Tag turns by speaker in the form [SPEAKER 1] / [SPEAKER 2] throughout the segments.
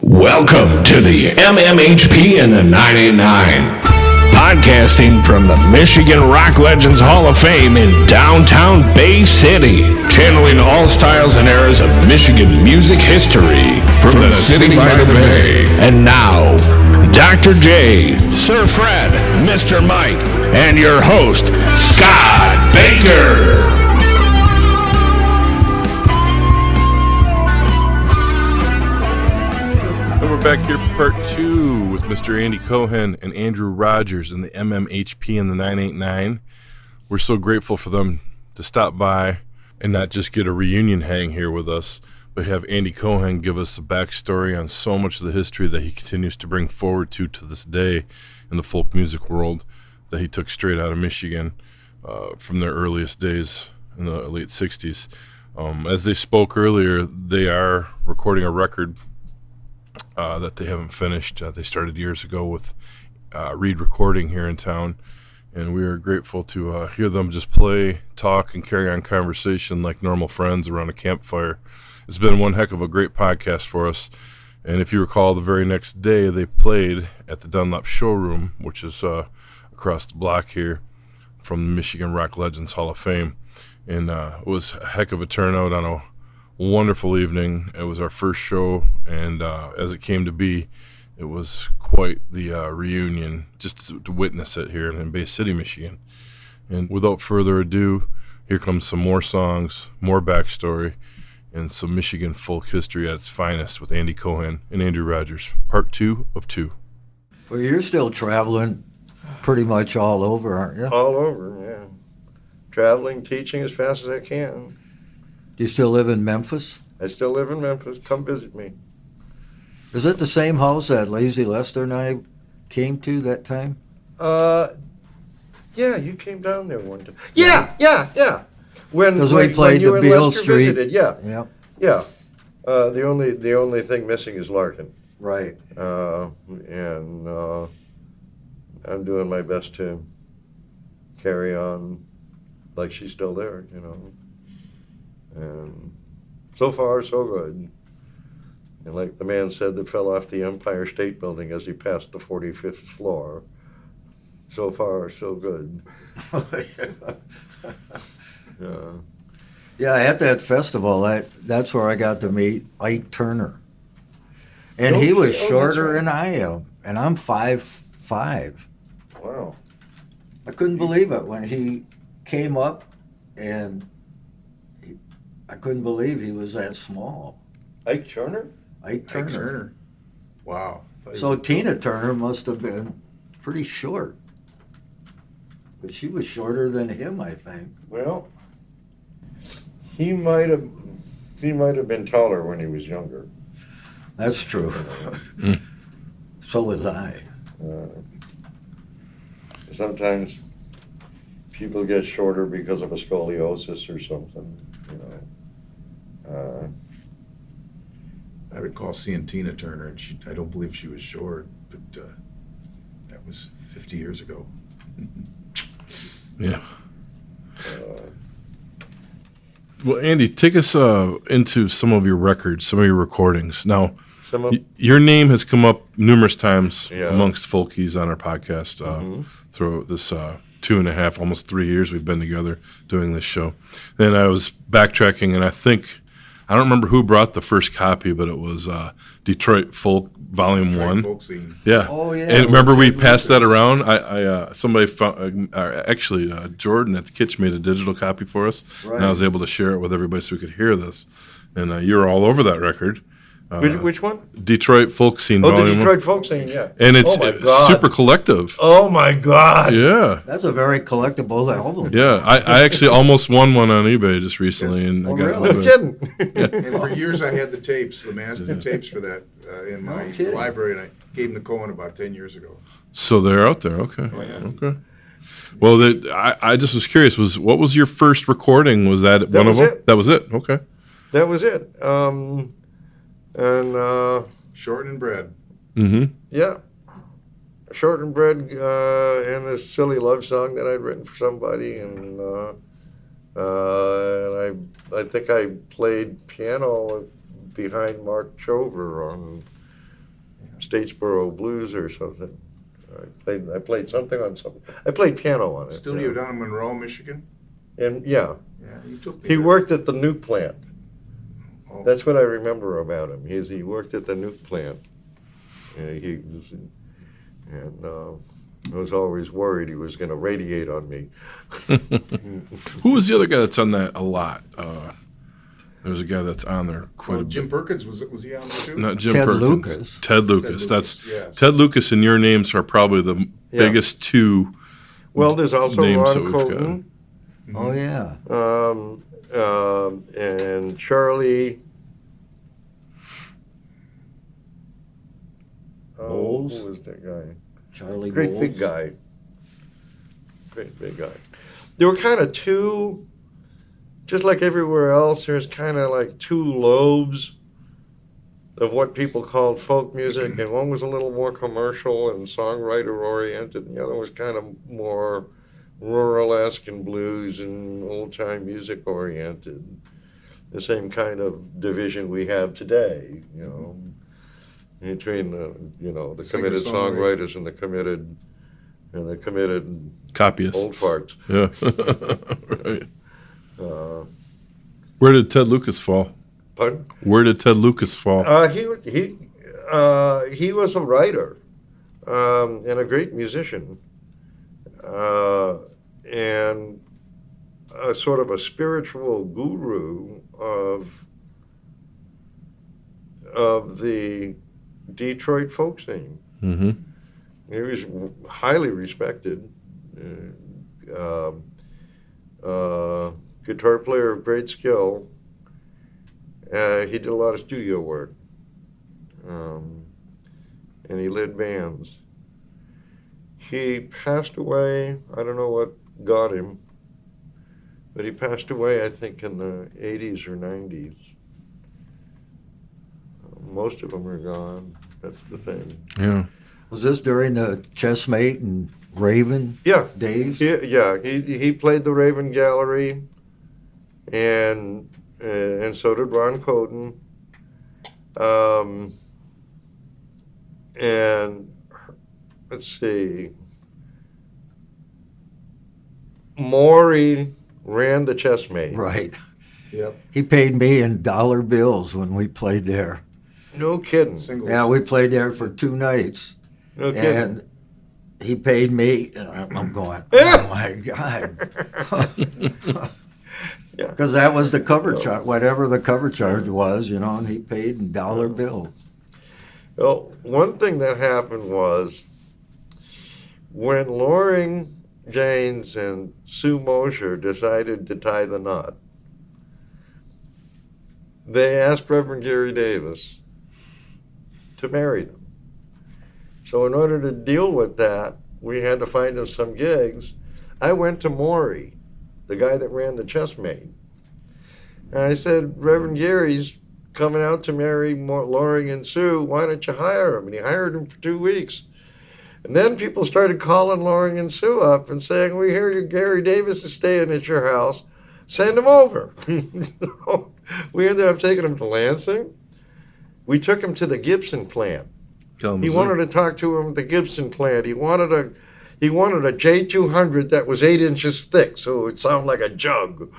[SPEAKER 1] Welcome to the MMHP and the 989. Podcasting from the Michigan Rock Legends Hall of Fame in downtown Bay City. Channeling all styles and eras of Michigan music history. From the city by the bay. And now, Dr. J, Sir Fred, Mr. Mike, and your host, Scott Baker.
[SPEAKER 2] We're back here for part 2 with Mr. Andy Cohen and Andrew Rogers and the MMHP and the 989. We're so grateful for them to stop by and not just get a reunion hang here with us, but have Andy Cohen give us a backstory on so much of the history that he continues to bring forward to this day in the folk music world that he took straight out of Michigan from their earliest days in the late 60s. As they spoke earlier, they are recording a record that they haven't finished. They started years ago with Reed Recording here in town, and we are grateful to hear them just play, talk, and carry on conversation like normal friends around a campfire. It's been one heck of a great podcast for us, and if you recall, the very next day they played at the Dunlop Showroom, which is across the block here from the Michigan Rock Legends Hall of Fame, and it was a heck of a turnout on a wonderful evening. It was our first show, and as it came to be, it was quite the reunion just to witness it here in Bay City, Michigan. And without further ado, here comes some more songs, more backstory, and some Michigan folk history at its finest with Andy Cohen and Andrew Rogers, part 2 of 2.
[SPEAKER 3] Well, you're still traveling pretty much all over, aren't you?
[SPEAKER 4] All over, yeah. Traveling, teaching as fast as I can.
[SPEAKER 3] Do you still live in Memphis?
[SPEAKER 4] I still live in Memphis. Come visit me.
[SPEAKER 3] Is it the same house that Lazy Lester and I came to that time?
[SPEAKER 4] Yeah, you came down there one time. Yeah. When
[SPEAKER 3] 'Cause we played
[SPEAKER 4] you
[SPEAKER 3] the
[SPEAKER 4] and
[SPEAKER 3] Beale
[SPEAKER 4] Lester
[SPEAKER 3] Street.
[SPEAKER 4] visited, yeah.
[SPEAKER 3] Yeah.
[SPEAKER 4] The only thing missing is Larkin,
[SPEAKER 3] Right.
[SPEAKER 4] and I'm doing my best to carry on like she's still there, you know. And so far, so good. And like the man said that fell off the Empire State Building as he passed the 45th floor, so far, so good.
[SPEAKER 3] Yeah, at that festival, that's where I got to meet Ike Turner. And he was shorter than I am, and I'm 5'5".
[SPEAKER 4] Wow.
[SPEAKER 3] I couldn't believe it when he came up, and I couldn't believe he was that small.
[SPEAKER 4] Ike Turner?
[SPEAKER 3] Ike Turner.
[SPEAKER 5] Wow.
[SPEAKER 3] So Tina Turner must have been pretty short. But she was shorter than him, I think.
[SPEAKER 4] Well, he might have been taller when he was younger.
[SPEAKER 3] That's true. So was I.
[SPEAKER 4] Sometimes people get shorter because of a scoliosis or something, you know.
[SPEAKER 5] I recall seeing Tina Turner, and I don't believe she was short, but that was 50 years ago.
[SPEAKER 2] Yeah. Well, Andy, take us into some of your records, some of your recordings. Now, your name has come up numerous times amongst folkies on our podcast throughout this 2.5, almost 3 years we've been together doing this show. Then I was backtracking, and I don't remember who brought the first copy, but it was Detroit Folk Volume 1.
[SPEAKER 5] Folk scene.
[SPEAKER 2] Yeah.
[SPEAKER 3] Oh, yeah.
[SPEAKER 2] And remember we passed that around? Somebody found, Jordan at the kitchen made a digital copy for us,
[SPEAKER 3] Right.
[SPEAKER 2] and I was able to share it with everybody so we could hear this. And you were all over that record.
[SPEAKER 4] Which one?
[SPEAKER 2] Detroit Folk Scene
[SPEAKER 4] Oh, the
[SPEAKER 2] Volume 1.
[SPEAKER 4] Detroit folk scene, yeah.
[SPEAKER 2] And it's super collective.
[SPEAKER 4] Oh my God!
[SPEAKER 2] Yeah.
[SPEAKER 3] That's a very collectible album.
[SPEAKER 2] Yeah. I actually almost won one on eBay just recently. And I got
[SPEAKER 3] really?
[SPEAKER 2] a little
[SPEAKER 4] No
[SPEAKER 2] bit-
[SPEAKER 4] kidding.
[SPEAKER 5] And for years I had the tapes, the master tapes for that in my
[SPEAKER 3] kidding.
[SPEAKER 5] library, and I gave them to Cohen about 10 years ago.
[SPEAKER 2] So they're out there. Okay.
[SPEAKER 4] Oh, yeah.
[SPEAKER 2] Okay. Well, I just was curious. What was your first recording? Was that one of
[SPEAKER 4] was
[SPEAKER 2] them?
[SPEAKER 4] it.
[SPEAKER 2] That was it. Okay.
[SPEAKER 4] That was it. And
[SPEAKER 5] Short and bread.
[SPEAKER 2] Mm-hmm.
[SPEAKER 4] yeah, Short and Bread and this silly love song that I'd written for somebody, and I think I played piano behind Mark Chover on Statesboro Blues or something. I played something on something. I played piano on it.
[SPEAKER 5] Studio down in Monroe, Michigan.
[SPEAKER 4] And yeah,
[SPEAKER 5] Yeah, you took me.
[SPEAKER 4] he
[SPEAKER 5] there.
[SPEAKER 4] worked at the nuke plant.
[SPEAKER 5] Oh.
[SPEAKER 4] That's what I remember about him. He worked at the nuke plant. I was always worried he was going to radiate on me.
[SPEAKER 2] Who was the other guy that's on that a lot? There's a guy that's on there quite
[SPEAKER 5] Well,
[SPEAKER 2] a bit.
[SPEAKER 5] Jim Perkins was he on there too?
[SPEAKER 2] Not Jim
[SPEAKER 3] Ted
[SPEAKER 2] Perkins.
[SPEAKER 3] Lucas.
[SPEAKER 2] Ted Lucas. That's
[SPEAKER 5] yes.
[SPEAKER 2] Ted Lucas and your names are probably the biggest two.
[SPEAKER 4] Well, there's also
[SPEAKER 2] Names that
[SPEAKER 4] Ron
[SPEAKER 2] we've
[SPEAKER 4] Colton.
[SPEAKER 3] Oh yeah.
[SPEAKER 4] And Charlie
[SPEAKER 3] Bowles?
[SPEAKER 4] Who was that guy?
[SPEAKER 3] Charlie
[SPEAKER 4] Great
[SPEAKER 3] Bowles.
[SPEAKER 4] big guy. Great big guy. There were kind of two, just like everywhere else, there's kind of like two lobes of what people called folk music, and one was a little more commercial and songwriter oriented, and the other was kind of more rural-esque and blues and old-time music oriented. The same kind of division we have today, between the committed songwriters and the committed
[SPEAKER 2] Copyists.
[SPEAKER 4] old farts.
[SPEAKER 2] Yeah. Right. Where did Ted Lucas fall?
[SPEAKER 4] Pardon?
[SPEAKER 2] Where did Ted Lucas fall?
[SPEAKER 4] He was a writer and a great musician, and a sort of a spiritual guru of the Detroit folk scene.
[SPEAKER 2] Mm-hmm.
[SPEAKER 4] He was highly respected. Guitar player of great skill. He did a lot of studio work, and he led bands. He passed away, I don't know what got him, but he passed away, I think, in the 80s or 90s. Most of them are gone. That's the thing.
[SPEAKER 2] Yeah.
[SPEAKER 3] Was this during the Chessmate and Raven days?
[SPEAKER 4] He played the Raven Gallery, and so did Ron Cohen. And let's see, Maury ran the Chessmate.
[SPEAKER 3] Right.
[SPEAKER 5] Yep.
[SPEAKER 3] He paid me in dollar bills when we played there.
[SPEAKER 4] No kidding.
[SPEAKER 5] Singles.
[SPEAKER 3] Yeah, we played there for 2 nights.
[SPEAKER 4] No kidding.
[SPEAKER 3] And he paid me, and I'm going, oh my God.
[SPEAKER 4] Yeah.
[SPEAKER 3] Because that was the cover charge, whatever the cover charge was, and he paid in dollar bills.
[SPEAKER 4] Well, one thing that happened was when Loring Janes and Sue Mosher decided to tie the knot, they asked Reverend Gary Davis to marry them. So in order to deal with that, we had to find them some gigs. I went to Maury, the guy that ran the Chessmate, and I said, Reverend Gary's coming out to marry Loring and Sue. Why don't you hire him? And he hired him for 2 weeks. And then people started calling Loring and Sue up and saying, we hear Gary Davis is staying at your house. Send him over. We ended up taking him to Lansing. We took him to the Gibson plant. He wanted to talk to him at the Gibson plant. He wanted a J200 that was 8 inches thick, so it would sound like a jug.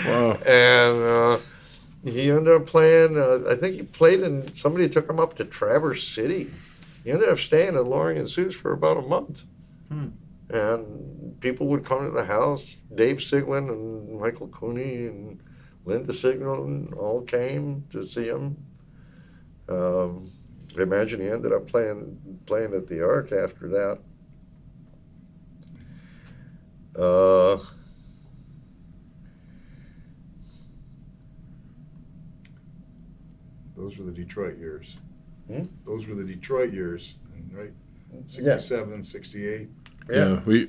[SPEAKER 2] Wow.
[SPEAKER 4] And he ended up playing, I think he played in, somebody took him up to Traverse City. He ended up staying at Loring and Sue's for about a month. And people would come to the house. Dave Siglin and Michael Cooney and Linda Siglin all came to see him. I imagine he ended up playing at the Ark after that.
[SPEAKER 5] Those were the Detroit years.
[SPEAKER 4] Hmm?
[SPEAKER 5] Those were the Detroit years, right? 67, 68.
[SPEAKER 2] Yeah. We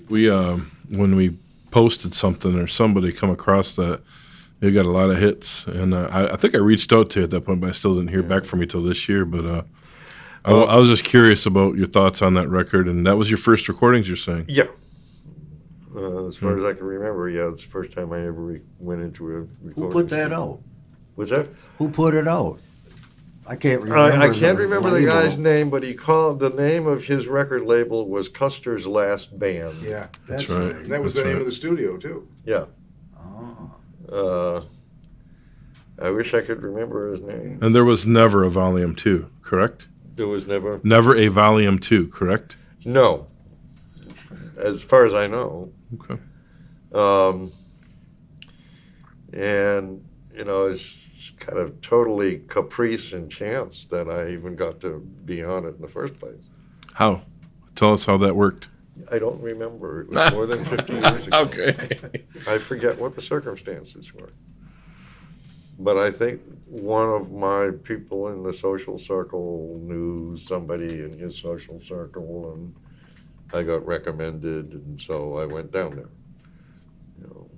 [SPEAKER 2] when we posted something or somebody come across that, they got a lot of hits, and I think I reached out to you at that point, but I still didn't hear back from you till this year. But I was just curious about your thoughts on that record, and that was your first recordings, you're saying?
[SPEAKER 4] Yeah. As far as I can remember, yeah, it's the first time I ever went into a recording.
[SPEAKER 3] Who put that out?
[SPEAKER 4] Was that?
[SPEAKER 3] Who put it out? I can't remember.
[SPEAKER 4] I can't remember the
[SPEAKER 3] label.
[SPEAKER 4] guy's name, but he called the name of his record label was Custer's Last Band.
[SPEAKER 5] Yeah,
[SPEAKER 2] That's right.
[SPEAKER 5] That was
[SPEAKER 2] That's
[SPEAKER 5] the name
[SPEAKER 2] right.
[SPEAKER 5] of the studio too.
[SPEAKER 4] Yeah.
[SPEAKER 3] Oh.
[SPEAKER 4] I wish I could remember his name.
[SPEAKER 2] And there was never a volume 2, correct?
[SPEAKER 4] There was never.
[SPEAKER 2] Never a volume 2, correct?
[SPEAKER 4] No. As far as I know.
[SPEAKER 2] Okay.
[SPEAKER 4] And, you know, it's kind of totally caprice and chance that I even got to be on it in the first place.
[SPEAKER 2] How? Tell us how that worked.
[SPEAKER 4] I don't remember. It was more than 50 years ago.
[SPEAKER 2] Okay.
[SPEAKER 4] I forget what the circumstances were. But I think one of my people in the social circle knew somebody in his social circle, and I got recommended, and so I went down there. You know,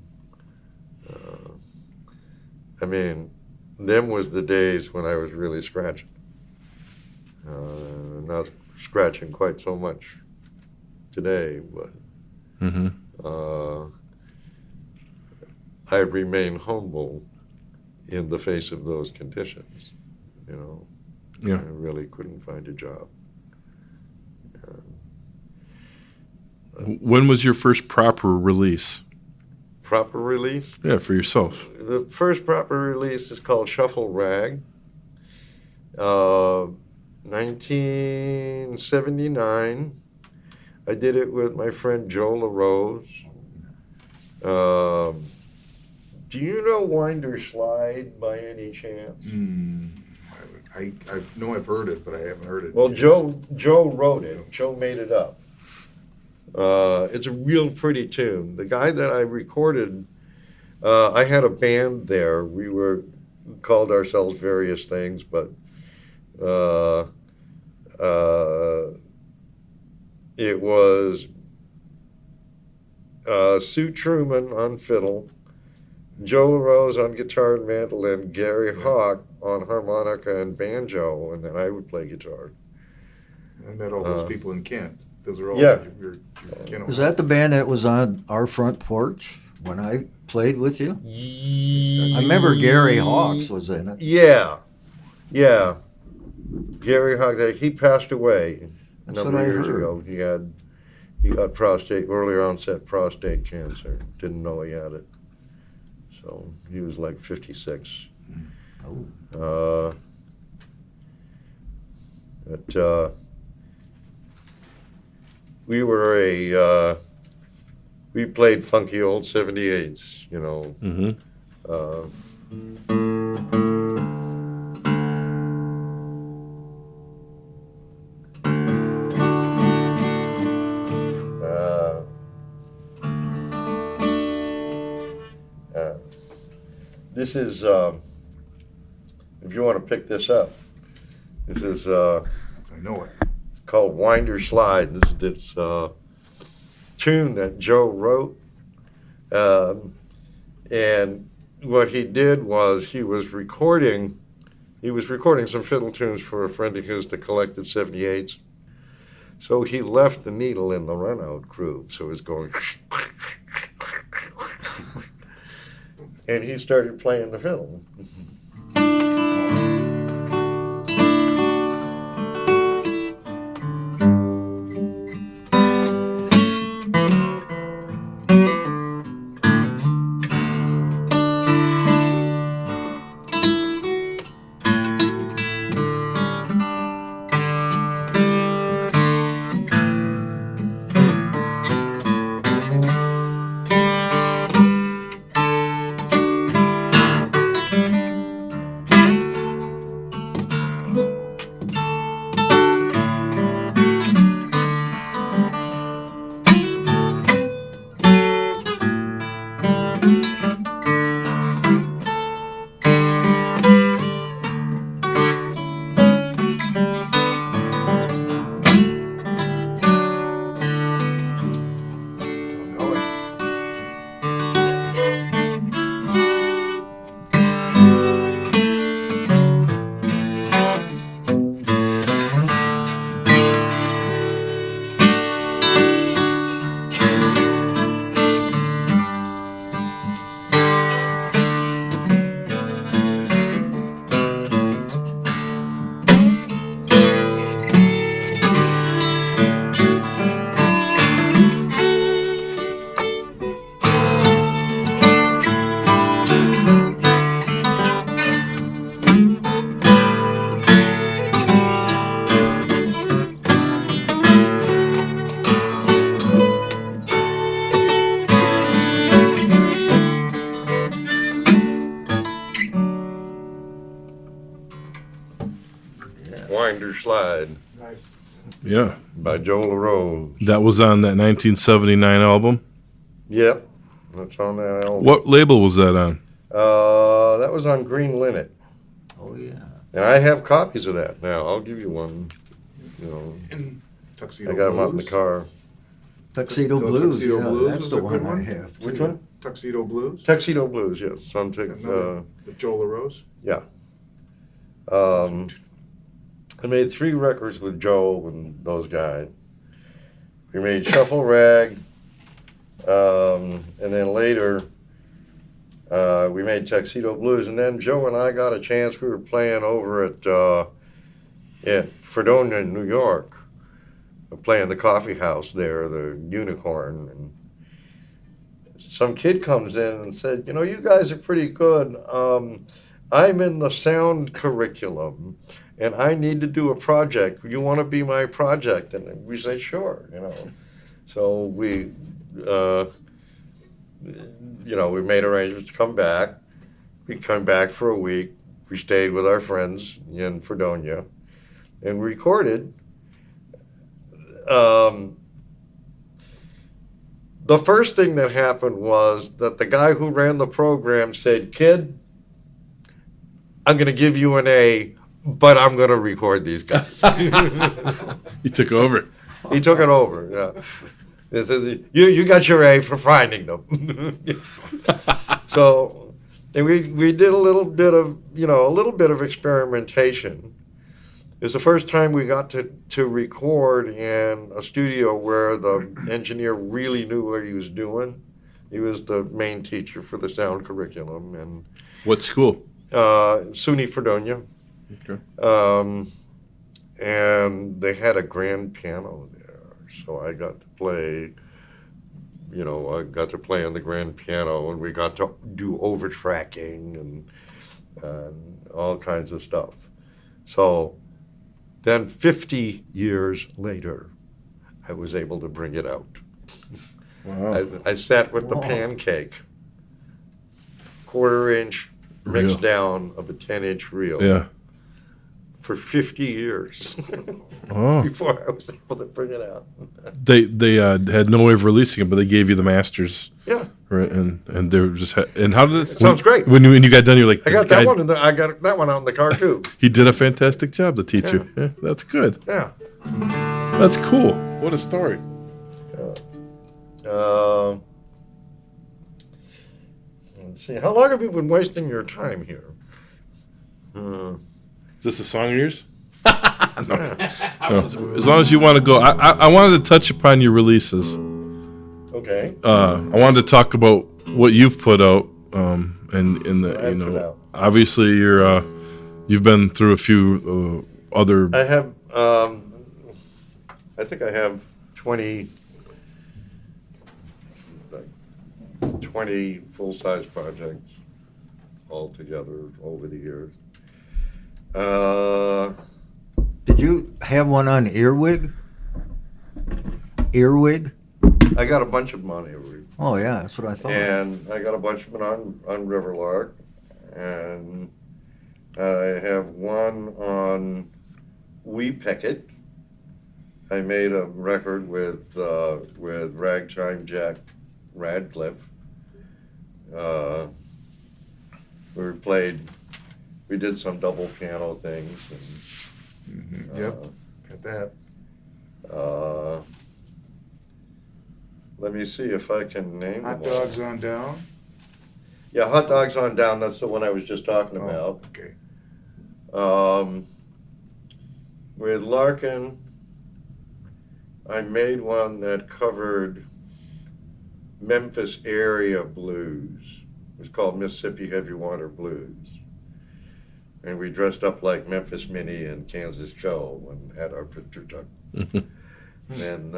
[SPEAKER 4] I mean, them was the days when I was really scratching. Not scratching quite so much today, but
[SPEAKER 2] Mm-hmm.
[SPEAKER 4] I remain humble in the face of those conditions. You know,
[SPEAKER 2] Yeah.
[SPEAKER 4] I really couldn't find a job.
[SPEAKER 2] When was your first proper release?
[SPEAKER 4] Proper release?
[SPEAKER 2] Yeah, for yourself.
[SPEAKER 4] The first proper release is called Shuffle Rag. 1979. I did it with my friend Joe LaRose. Do you know Winder Slide by any chance?
[SPEAKER 5] I know I've heard it, but I haven't heard it.
[SPEAKER 4] Well, Joe wrote it. Joe made it up. It's a real pretty tune. The guy that I recorded, I had a band there. We called ourselves various things, but it was Sue Truman on fiddle, Joe LaRose on guitar and mandolin, Gary Hawk on harmonica and banjo, and then I would play guitar.
[SPEAKER 5] I met all those people in Kent. Those are all
[SPEAKER 4] Yeah.
[SPEAKER 5] your Kent.
[SPEAKER 3] Is that the band that was on our front porch when I played with you? I remember Gary Hawks was in it.
[SPEAKER 4] Yeah. Gary Hawk, he passed away a
[SPEAKER 3] That's
[SPEAKER 4] number
[SPEAKER 3] what
[SPEAKER 4] of
[SPEAKER 3] I
[SPEAKER 4] years
[SPEAKER 3] heard.
[SPEAKER 4] ago. He got early onset prostate cancer. Didn't know he had it. So he was like 56.
[SPEAKER 3] Oh.
[SPEAKER 4] But we played funky old 78s, you know.
[SPEAKER 2] Mm-hmm.
[SPEAKER 4] This is, if you want to pick this up, this is,
[SPEAKER 5] I know it.
[SPEAKER 4] it's called Winder Slide. This is this tune that Joe wrote. And what he did was he was recording some fiddle tunes for a friend of his that collected 78s. So he left the needle in the runout groove. So it was going, and he started playing the fiddle. Winder Slide
[SPEAKER 2] Yeah.
[SPEAKER 4] by Joe LaRose.
[SPEAKER 2] That was on that 1979 album.
[SPEAKER 4] Yep, that's on that album.
[SPEAKER 2] What label was that on?
[SPEAKER 4] That was on Green Linnet.
[SPEAKER 3] Oh yeah.
[SPEAKER 4] And I have copies of that now. I'll give you one. You know,
[SPEAKER 5] Tuxedo
[SPEAKER 4] I got them out in the
[SPEAKER 5] Blues.
[SPEAKER 4] car.
[SPEAKER 3] Tuxedo
[SPEAKER 5] Tu-
[SPEAKER 3] Blues.
[SPEAKER 5] Tuxedo
[SPEAKER 3] Yeah,
[SPEAKER 5] Blues
[SPEAKER 3] that's
[SPEAKER 5] was
[SPEAKER 3] the
[SPEAKER 5] a good
[SPEAKER 3] one I
[SPEAKER 5] one.
[SPEAKER 3] have.
[SPEAKER 4] Which
[SPEAKER 3] too.
[SPEAKER 4] one?
[SPEAKER 5] Tuxedo Blues.
[SPEAKER 4] Tuxedo Blues, yes. Some
[SPEAKER 5] Another, with Joe LaRose.
[SPEAKER 4] I made 3 records with Joe and those guys. We made Shuffle Rag, and then later we made Tuxedo Blues, and then Joe and I got a chance. We were playing over at Fredonia, New York, playing the coffee house there, the Unicorn, and some kid comes in and said, "You know, you guys are pretty good. I'm in the sound curriculum, and I need to do a project. You want to be my project?" And we said, "Sure," you know. So we, we made arrangements to come back. We come back for a week. We stayed with our friends in Fredonia, and recorded. The first thing that happened was that the guy who ran the program said, "Kid, I'm going to give you an A, but I'm going to record these guys."
[SPEAKER 2] He took over.
[SPEAKER 4] He took it over. Yeah, he says, "You got your A for finding them." So, and we did a little bit of experimentation. It was the first time we got to record in a studio where the engineer really knew what he was doing. He was the main teacher for the sound curriculum, and
[SPEAKER 2] What school?
[SPEAKER 4] SUNY Fredonia.
[SPEAKER 2] Okay.
[SPEAKER 4] And they had a grand piano there, so I got to play. I got to play on the grand piano, and we got to do overtracking and all kinds of stuff. So then 50 years later, I was able to bring it out.
[SPEAKER 2] Wow.
[SPEAKER 4] I sat with the pancake, 1/4 inch mixed
[SPEAKER 2] Reel.
[SPEAKER 4] down of a 10-inch reel.
[SPEAKER 2] Yeah.
[SPEAKER 4] For 50 years
[SPEAKER 2] Oh.
[SPEAKER 4] before I was able to bring it out.
[SPEAKER 2] They had no way of releasing it, but they gave you the masters,
[SPEAKER 4] Yeah,
[SPEAKER 2] right? And they were just. And how did it?
[SPEAKER 4] Sounds great.
[SPEAKER 2] When you got done, you're like,
[SPEAKER 4] I got
[SPEAKER 2] "The
[SPEAKER 4] that
[SPEAKER 2] guy-
[SPEAKER 4] one. I got that one out in the car too.
[SPEAKER 2] He did a fantastic job, the teacher. Yeah, that's good.
[SPEAKER 4] Yeah.
[SPEAKER 2] That's cool. What a story.
[SPEAKER 4] Let's see. How long have you been wasting your time here?
[SPEAKER 2] Is this a song of yours?
[SPEAKER 4] Yeah.
[SPEAKER 2] No. As long as you want to go. I wanted to touch upon your releases.
[SPEAKER 4] Okay.
[SPEAKER 2] I wanted to talk about what you've put out, and in the
[SPEAKER 4] I've put out.
[SPEAKER 2] obviously you've been through a few other.
[SPEAKER 4] I have. I think I have 20 full-size projects altogether over the years.
[SPEAKER 3] Did you have one on Earwig? Earwig?
[SPEAKER 4] I got a bunch of them on Earwig.
[SPEAKER 3] Oh yeah, that's what I thought.
[SPEAKER 4] And I got a bunch of them on Riverlark, and I have one on Wee Peckett. I made a record with Ragtime Jack Radcliffe. We did some double piano things. And,
[SPEAKER 5] Yep, got that.
[SPEAKER 4] Let me see if I can name
[SPEAKER 5] Hot
[SPEAKER 4] them all.
[SPEAKER 5] Dogs on Down.
[SPEAKER 4] Yeah, Hot Dogs on Down. That's the one I was just talking about.
[SPEAKER 5] Okay.
[SPEAKER 4] With Larkin, I made one that covered Memphis area blues. It was called Mississippi Heavy Water Blues. And we dressed up like Memphis Minnie and Kansas Joe and had our picture took. And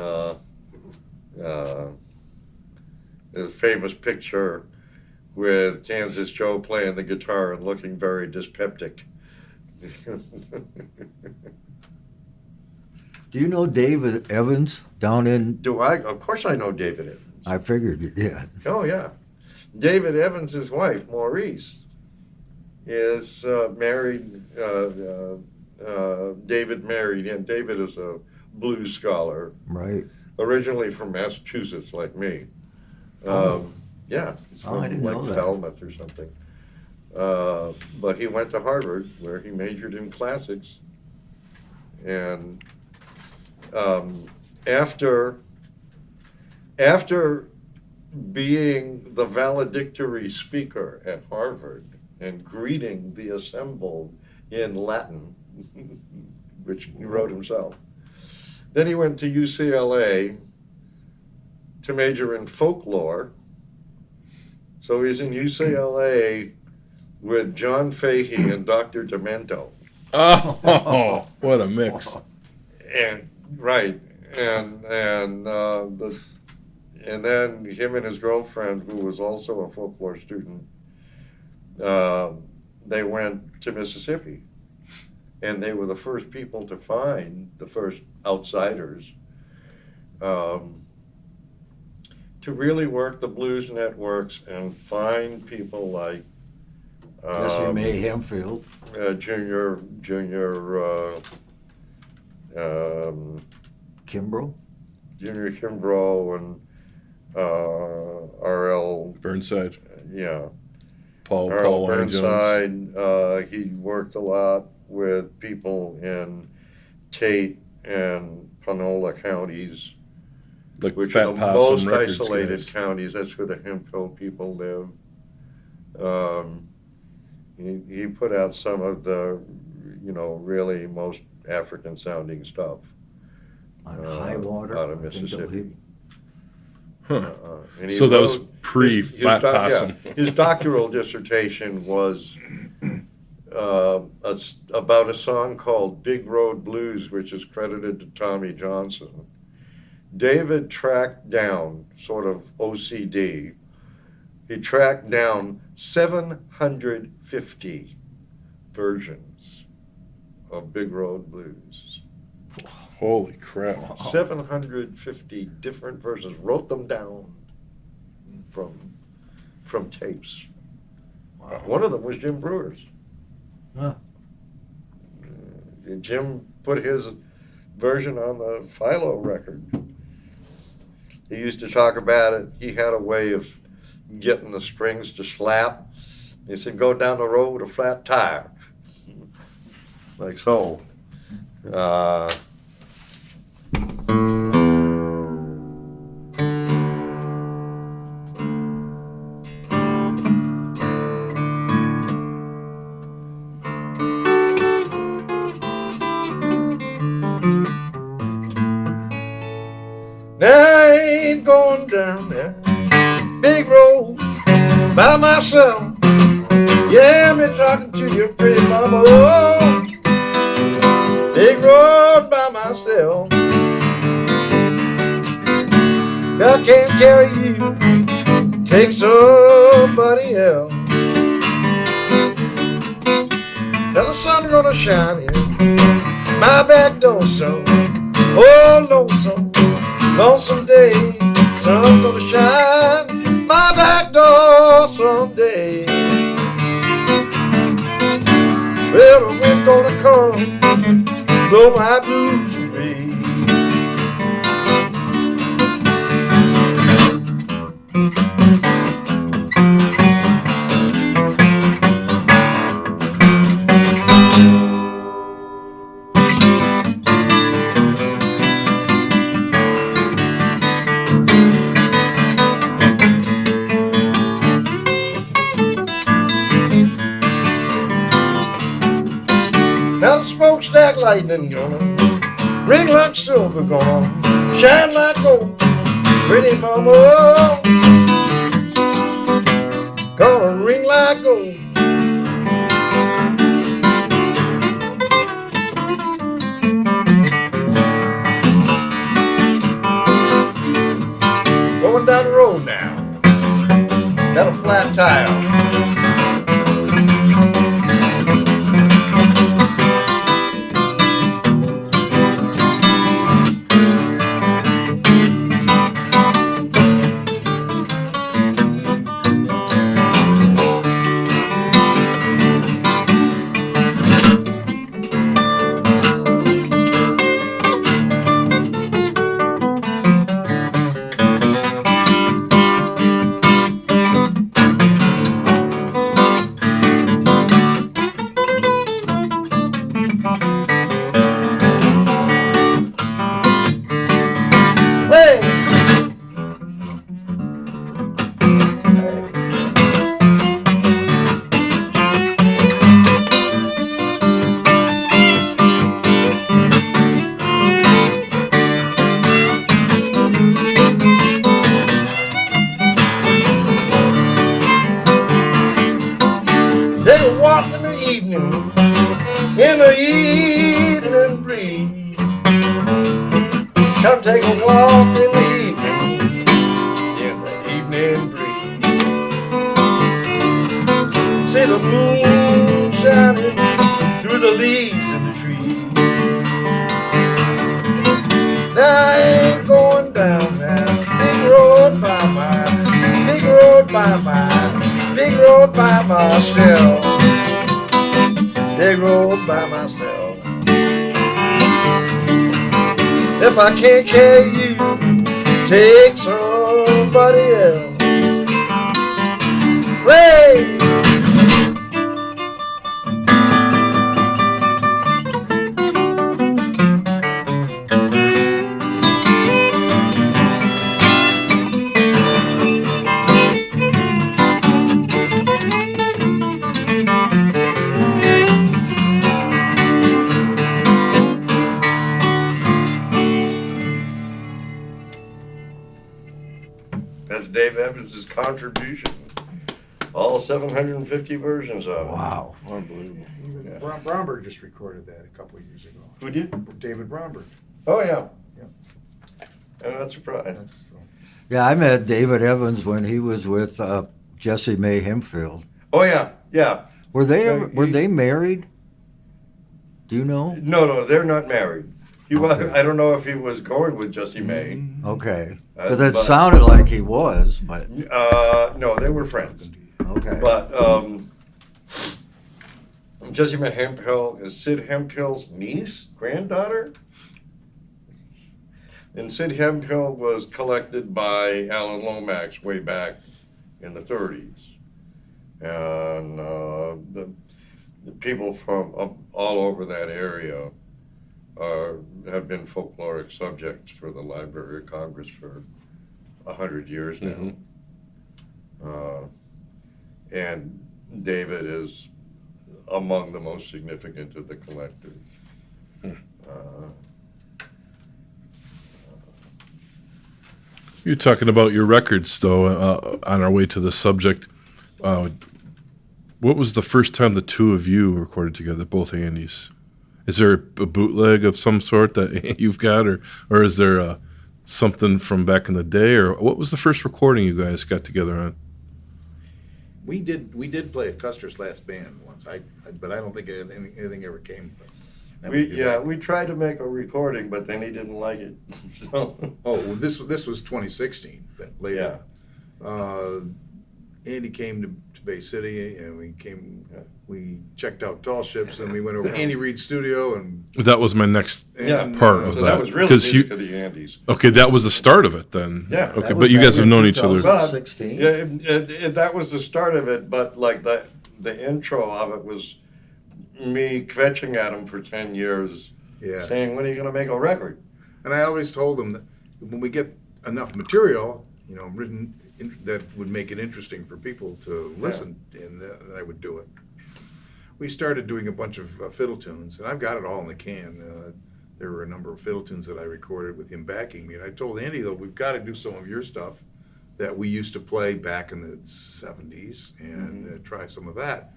[SPEAKER 4] there's a famous picture with Kansas Joe playing the guitar and looking very dyspeptic.
[SPEAKER 3] Do you know David Evans down in?
[SPEAKER 4] Do I? Of course I know David Evans.
[SPEAKER 3] I figured you did.
[SPEAKER 4] Oh, yeah. David Evans' wife, Maurice, is married David married him. David is a blues scholar,
[SPEAKER 3] Right.
[SPEAKER 4] originally from Massachusetts, like me. Yeah, he's from
[SPEAKER 3] I didn't know that.
[SPEAKER 4] Falmouth or something. But he went to Harvard, where he majored in classics. And after being the valedictory speaker at Harvard and greeting the assembled in Latin, which he wrote himself, then he went to UCLA to major in folklore. So he's in UCLA with John Fahey and Dr. Demento.
[SPEAKER 2] Oh, what a mix.
[SPEAKER 4] And right, and then him and his girlfriend, who was also a folklore student, they went to Mississippi, and they were the first people to find the first outsiders to really work the blues networks and find people like
[SPEAKER 3] Jesse May Hempfield.
[SPEAKER 4] Junior
[SPEAKER 3] Kimbrough.
[SPEAKER 4] Junior Kimbrough and R.L.
[SPEAKER 2] Burnside.
[SPEAKER 4] Yeah,
[SPEAKER 2] Paul
[SPEAKER 4] R.L.
[SPEAKER 2] Warren Jones.
[SPEAKER 4] Burnside. He worked a lot with people in Tate and Panola counties,
[SPEAKER 2] Like
[SPEAKER 4] which
[SPEAKER 2] Fat
[SPEAKER 4] are the
[SPEAKER 2] Possum
[SPEAKER 4] most
[SPEAKER 2] Records
[SPEAKER 4] isolated
[SPEAKER 2] guys.
[SPEAKER 4] counties. That's where the Hemphill people live. He put out some of the, really most African-sounding stuff
[SPEAKER 3] On high water.
[SPEAKER 4] out of
[SPEAKER 3] I think
[SPEAKER 4] Mississippi.
[SPEAKER 2] Huh.
[SPEAKER 4] And he
[SPEAKER 2] So that was
[SPEAKER 4] wrote-
[SPEAKER 2] pre-Fat Possum.
[SPEAKER 4] His doctoral dissertation was about a song called Big Road Blues, which is credited to Tommy Johnson. David tracked down, sort of OCD, he tracked down 750 versions of Big Road Blues.
[SPEAKER 2] Holy crap.
[SPEAKER 4] 750 different versions, wrote them down from tapes. One of them was Jim Brewer's.
[SPEAKER 3] Huh.
[SPEAKER 4] Jim put his version on the Philo record. He used to talk about it. He had a way of getting the strings to slap. He said, go down the road with a flat tire. Like so. I ain't going down there big road by myself. Yeah, me talking to your pretty mama. Oh, big road by myself. I can't carry you, take somebody else. Now the sun gonna shine in my back door, so oh, lonesome day, sun's gonna shine my back door someday. Well, the wind's gonna come, blow my blues away. Now the smokestack lightning gonna ring like silver, gonna shine like gold. Pretty mama, gonna ring like gold. Going down the road now, got a flat tire. in the evening breeze. Come take a walk in the evening, in the evening breeze. See the moon shining through the leaves in the trees. Now I ain't going down that big road by myself. Big road by myself. If I can't carry you, take somebody else. Way. That's Dave Evans' contribution. All 750 versions of it.
[SPEAKER 3] Wow.
[SPEAKER 5] Unbelievable. Even
[SPEAKER 4] Yeah.
[SPEAKER 5] Bromberg just recorded that a couple of years ago.
[SPEAKER 4] Who did?
[SPEAKER 5] David Bromberg.
[SPEAKER 4] Oh, yeah.
[SPEAKER 5] Yeah.
[SPEAKER 4] I'm not surprised.
[SPEAKER 5] That's
[SPEAKER 3] Yeah, I met David Evans when he was with Jesse May Hempfield.
[SPEAKER 4] Oh, yeah, yeah.
[SPEAKER 3] Were they
[SPEAKER 4] No,
[SPEAKER 3] ever, were
[SPEAKER 4] he-
[SPEAKER 3] they married? Do you know?
[SPEAKER 4] No, they're not married. He was.
[SPEAKER 3] Okay.
[SPEAKER 4] I don't know if he was going with Jesse May.
[SPEAKER 3] Okay.
[SPEAKER 4] Uh,
[SPEAKER 3] Because it
[SPEAKER 4] but-
[SPEAKER 3] sounded like he was, but
[SPEAKER 4] No, they were friends.
[SPEAKER 3] okay.
[SPEAKER 4] But Jesse May Hemphill is Sid Hemphill's niece, granddaughter. And Sid Hemphill was collected by Alan Lomax way back in the 30s. And the people from all over that area have been folkloric subjects for the Library of Congress for 100 years now. And David is among the most significant of the collectors.
[SPEAKER 2] You're talking about your records, though, on our way to the subject. What was the first time the two of you recorded together, both Andys? Is there a bootleg of some sort that you've got, or is there something from back in the day, or what was the first recording you guys got together on?
[SPEAKER 5] we did play at Custer's last band once. But I don't think anything ever came.
[SPEAKER 4] We tried to make a recording, but then he didn't like it. So
[SPEAKER 5] Oh, well, this was 2016. But later, Andy came to Bay City, and we checked out Tall Ships, and we went over to Andy Reid's studio, and
[SPEAKER 2] That was my next
[SPEAKER 4] yeah,
[SPEAKER 2] part of
[SPEAKER 4] so
[SPEAKER 2] that.
[SPEAKER 4] that was really
[SPEAKER 2] because
[SPEAKER 4] music of the Andes.
[SPEAKER 2] Okay, that was the start of it then.
[SPEAKER 4] Yeah.
[SPEAKER 2] Okay,
[SPEAKER 3] That
[SPEAKER 2] but
[SPEAKER 3] was
[SPEAKER 2] you
[SPEAKER 3] back
[SPEAKER 2] guys have
[SPEAKER 3] in
[SPEAKER 2] known each other.
[SPEAKER 3] 2016.
[SPEAKER 4] Yeah, that was the start of it, but like the intro of it was me kvetching at him for 10 years,
[SPEAKER 5] yeah.
[SPEAKER 4] saying, when are you going to make a record?
[SPEAKER 5] And I always told them that when we get enough material, written that would make it interesting for people to listen, and I would do it. We started doing a bunch of fiddle tunes, and I've got it all in the can. There were a number of fiddle tunes that I recorded with him backing me, and I told Andy, though, we've got to do some of your stuff that we used to play back in the 70s and try some of that.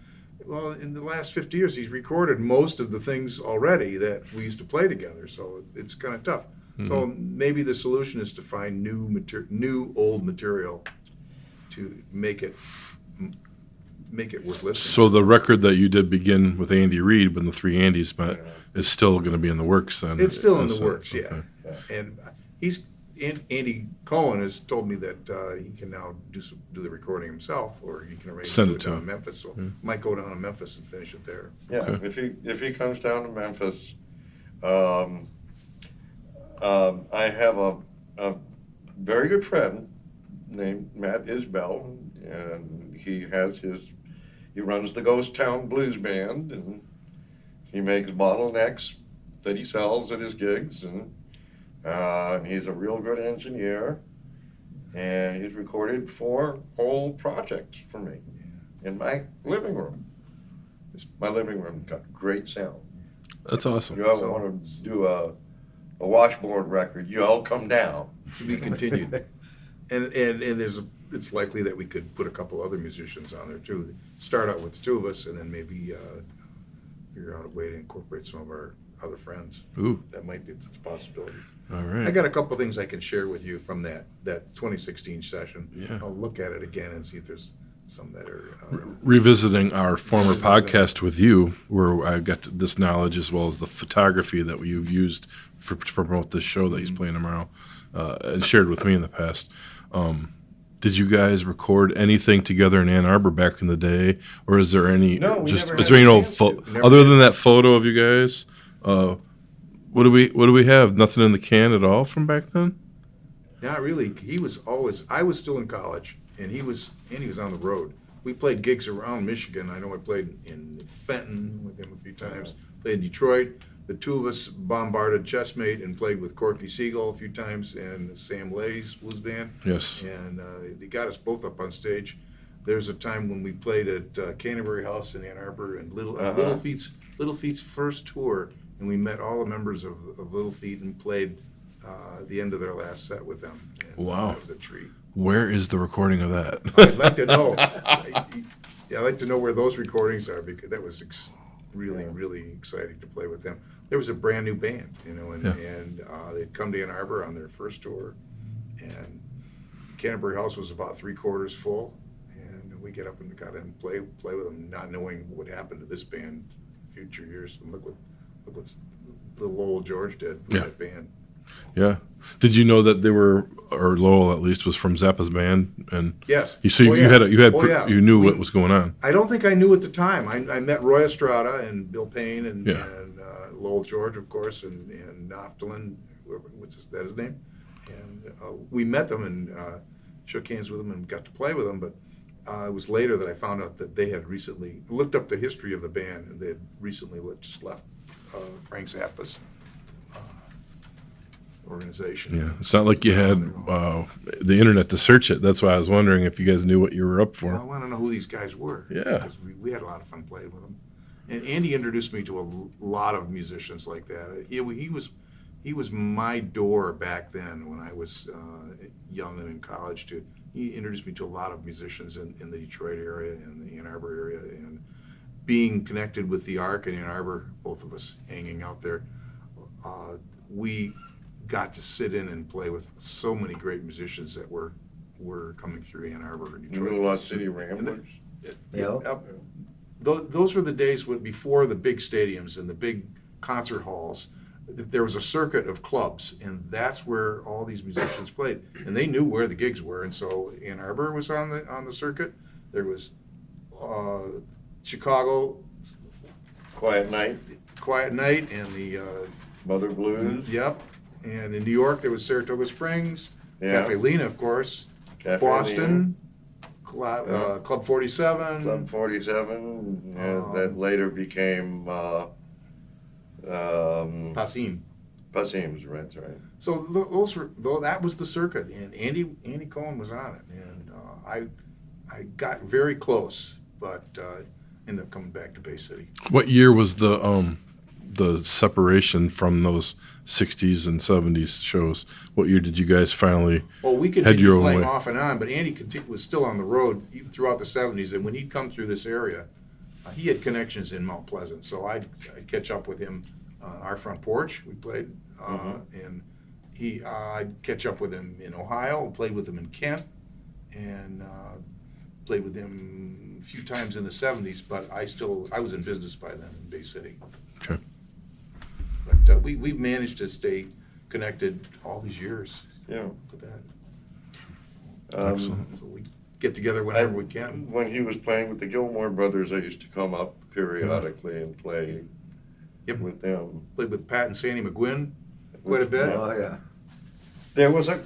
[SPEAKER 5] Well, in the last 50 years, he's recorded most of the things already that we used to play together, so it's kind of tough. So maybe the solution is to find new old material to make it worth listening.
[SPEAKER 2] So the record that you did begin with Andy Reid, when the three Andys met, is still going to be in the works then?
[SPEAKER 5] It's still in the
[SPEAKER 2] sense,
[SPEAKER 5] works, yeah.
[SPEAKER 2] okay.
[SPEAKER 5] And Andy Cohen has told me that he can now do the recording himself, or he can arrange
[SPEAKER 2] Send
[SPEAKER 5] to
[SPEAKER 2] it
[SPEAKER 5] do
[SPEAKER 2] to
[SPEAKER 5] down in
[SPEAKER 2] him.
[SPEAKER 5] Memphis. So might go down to Memphis and finish it there.
[SPEAKER 4] Yeah,
[SPEAKER 2] Okay.
[SPEAKER 4] if he comes down to Memphis, I have a very good friend named Matt Isbell, and he runs the Ghost Town Blues Band, and he makes bottlenecks that he sells at his gigs, and he's a real good engineer, and he's recorded 4 whole projects for me in my living room. My living room got great sound.
[SPEAKER 2] That's awesome.
[SPEAKER 4] You ever want to do a washboard record, you all come down.
[SPEAKER 5] To be continued. and it's likely that we could put a couple other musicians on there too. Start out with the two of us, and then maybe figure out a way to incorporate some of our other friends.
[SPEAKER 2] Ooh,
[SPEAKER 5] That might be it's a possibility.
[SPEAKER 2] all right.
[SPEAKER 5] I got a couple of things I can share with you from that 2016 session.
[SPEAKER 2] Yeah.
[SPEAKER 5] I'll look at it again and see if there's some that are.
[SPEAKER 2] Revisiting our former podcast with you, where I got this knowledge as well as the photography that you've used to promote this show that he's playing tomorrow, and shared with me in the past. Did you guys record anything together in Ann Arbor back in the day, or is there any?
[SPEAKER 4] No, we never
[SPEAKER 2] is
[SPEAKER 4] had
[SPEAKER 2] there any
[SPEAKER 4] a
[SPEAKER 2] old
[SPEAKER 4] chance
[SPEAKER 5] to.
[SPEAKER 2] other than that photo of you guys? What do we have? Nothing in the can at all from back then?
[SPEAKER 5] Not really. He was always. I was still in college, and he was on the road. We played gigs around Michigan. I know I played in Fenton with him a few times. Played in Detroit. The two of us bombarded Chessmate and played with Courtney Siegel a few times and Sam Lay's blues band.
[SPEAKER 2] Yes.
[SPEAKER 5] And they got us both up on stage. There's a time when we played at Canterbury House in Ann Arbor and Little Feet's first tour, and we met all the members of Little Feet and played the end of their last set with them. And
[SPEAKER 2] Wow.
[SPEAKER 5] that was a treat.
[SPEAKER 2] Where is the recording of that?
[SPEAKER 5] I'd like to know. I'd like to know where those recordings are because that was really exciting to play with them. There was a brand new band, and they'd come to Ann Arbor on their first tour, and Canterbury House was about 3/4 full, and we get up and got in and play with them, not knowing what would happen to this band in future years. And look what little old George did with that band.
[SPEAKER 2] Yeah. Did you know that they were, or Lowell at least, was from Zappa's band? And
[SPEAKER 5] Yes.
[SPEAKER 2] you knew what was going on.
[SPEAKER 5] I don't think I knew at the time. I met Roy Estrada and Bill Payne and Lowell George, of course, and Noftelin. Is that his name? And we met them and shook hands with them and got to play with them. But it was later that I found out that they had recently looked up the history of the band, and they had recently just left Frank Zappa's organization.
[SPEAKER 2] Yeah. It's not like you had the internet to search it. That's why I was wondering if you guys knew what you were up for.
[SPEAKER 5] I want to know who these guys were.
[SPEAKER 2] Yeah.
[SPEAKER 5] Because we had a lot of fun playing with them. And Andy introduced me to a lot of musicians like that. He was my door back then when I was young and in college. He introduced me to a lot of musicians in the Detroit area and the Ann Arbor area. And being connected with the Ark in Ann Arbor, both of us hanging out there, we got to sit in and play with so many great musicians that were coming through Ann Arbor and Detroit.
[SPEAKER 4] Little Lost City Ramblers.
[SPEAKER 5] Those were the days before the big stadiums and the big concert halls. There was a circuit of clubs, and that's where all these musicians played. And they knew where the gigs were, and so Ann Arbor was on the circuit. There was Chicago,
[SPEAKER 4] Quiet Night.
[SPEAKER 5] and the
[SPEAKER 4] Mother Blues.
[SPEAKER 5] Yep. And in New York, there was Saratoga Springs, Cafe Lena, of course,
[SPEAKER 4] Cafe
[SPEAKER 5] Boston, Club 47.
[SPEAKER 4] Club 47, that later became
[SPEAKER 5] Passim.
[SPEAKER 4] Passim's, right, that's right.
[SPEAKER 5] So that was the circuit, and Andy Cohen was on it, and I got very close, but ended up coming back to Bay City.
[SPEAKER 2] What year was the separation from those 60s and 70s shows? What year did you guys finally
[SPEAKER 5] we
[SPEAKER 2] head
[SPEAKER 5] continued
[SPEAKER 2] your own
[SPEAKER 5] playing
[SPEAKER 2] way?
[SPEAKER 5] off and on, but Andy was still on the road even throughout the 70s, and when he'd come through this area, he had connections in Mount Pleasant, so I'd catch up with him on our front porch. We played, and I'd catch up with him in Ohio, played with him in Kent, and played with him a few times in the 70s, but I was in business by then in Bay City.
[SPEAKER 2] Okay.
[SPEAKER 5] But we've managed to stay connected all these years.
[SPEAKER 4] Yeah.
[SPEAKER 5] With that.
[SPEAKER 2] Excellent.
[SPEAKER 5] So we get together whenever we can.
[SPEAKER 4] When he was playing with the Gilmore Brothers, I used to come up periodically and play with them.
[SPEAKER 5] Played with Pat and Sandy McGuinn quite a bit.
[SPEAKER 3] Oh, yeah.
[SPEAKER 4] There was a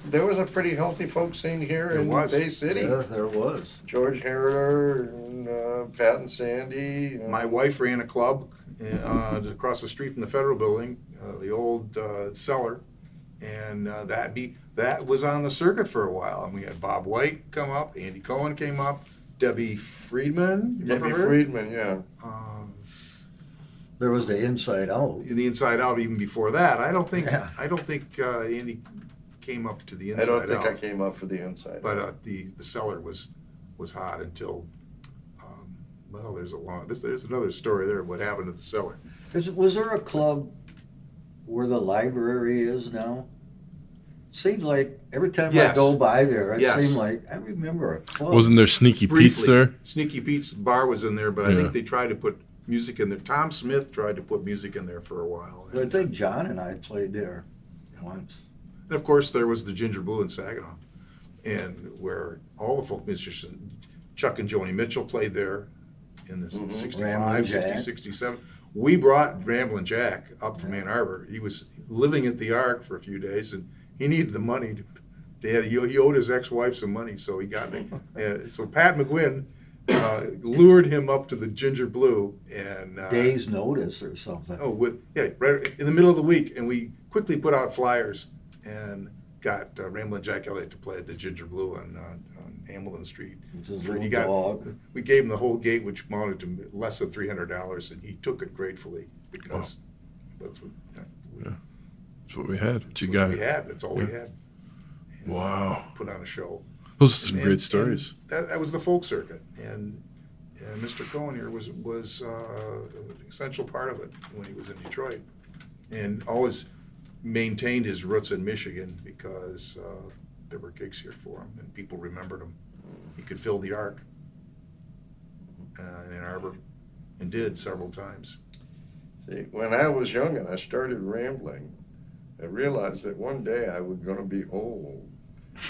[SPEAKER 4] pretty healthy folk scene here in Bay City.
[SPEAKER 3] Yeah, there was.
[SPEAKER 4] George Harroder and Pat and Sandy.
[SPEAKER 5] My wife ran a club across the street from the Federal Building, the old cellar, and that was on the circuit for a while. And we had Bob White come up, Andy Cohen came up, Debbie Friedman.
[SPEAKER 4] Debbie Friedman, yeah.
[SPEAKER 3] There was the Inside Out.
[SPEAKER 5] The Inside Out, even before that. I don't think Andy came up to the Inside Out.
[SPEAKER 4] I don't think I came up for the Inside.
[SPEAKER 5] But the cellar was hot until Well, there's another story there of what happened at the cellar.
[SPEAKER 3] Was there a club where the library is now? Seemed like every time I
[SPEAKER 5] Yes.
[SPEAKER 3] go by there, it
[SPEAKER 5] Yes.
[SPEAKER 3] seemed like I remember a club.
[SPEAKER 2] Wasn't there Sneaky Pete's there?
[SPEAKER 5] Sneaky Pete's bar was in there, but I
[SPEAKER 2] Yeah.
[SPEAKER 5] think they tried to put music in there. Tom Smith tried to put music in there for a while.
[SPEAKER 3] I think John and I played there once.
[SPEAKER 5] And of course, there was the Ginger Blue in Saginaw, and where all the folk musicians, Chuck and Joni Mitchell played there in the
[SPEAKER 3] Ramblin'
[SPEAKER 5] 65, 60,
[SPEAKER 3] Jack.
[SPEAKER 5] 67. We brought Ramblin' Jack up from Ann Arbor. He was living at the Ark for a few days, and he needed the money. He owed his ex-wife some money, so he got it. So Pat McGuinn lured him up to the Ginger Blue, and
[SPEAKER 3] Day's notice or something.
[SPEAKER 5] right in the middle of the week, and we quickly put out flyers and got Ramblin' Jack Elliott to play at the Ginger Blue on Hamilton Street.
[SPEAKER 3] Just a little dog.
[SPEAKER 5] We gave him the whole gate, which amounted to less than $300, and he took it gratefully because that's what
[SPEAKER 2] That's what we had. What you
[SPEAKER 5] that's
[SPEAKER 2] got?
[SPEAKER 5] what we had. That's all we
[SPEAKER 2] Yeah.
[SPEAKER 5] had. And
[SPEAKER 2] Wow.
[SPEAKER 5] put on a show.
[SPEAKER 2] Those are some
[SPEAKER 5] And-
[SPEAKER 2] great
[SPEAKER 5] and
[SPEAKER 2] stories.
[SPEAKER 5] that was the folk circuit, and Mr. Cohen here was an essential part of it when he was in Detroit, and always maintained his roots in Michigan because there were gigs here for him, and people remembered him. He could fill the Ark in Ann Arbor, and did several times.
[SPEAKER 4] See, when I was young and I started rambling, I realized that one day I was going to be old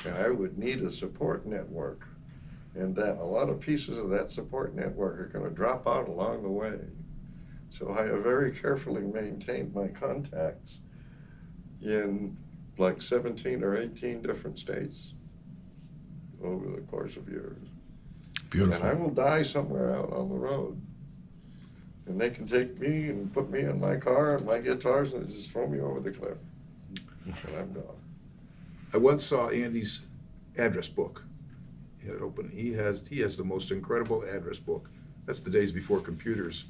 [SPEAKER 4] and I would need a support network, and that a lot of pieces of that support network are going to drop out along the way. So I have very carefully maintained my contacts in like 17 or 18 different states over the course of years.
[SPEAKER 2] Beautiful.
[SPEAKER 4] And I will die somewhere out on the road. And they can take me and put me in my car and my guitars and just throw me over the cliff. And I'm gone.
[SPEAKER 5] I once saw Andy's address book. He had it open. He has the most incredible address book. That's the days before computers.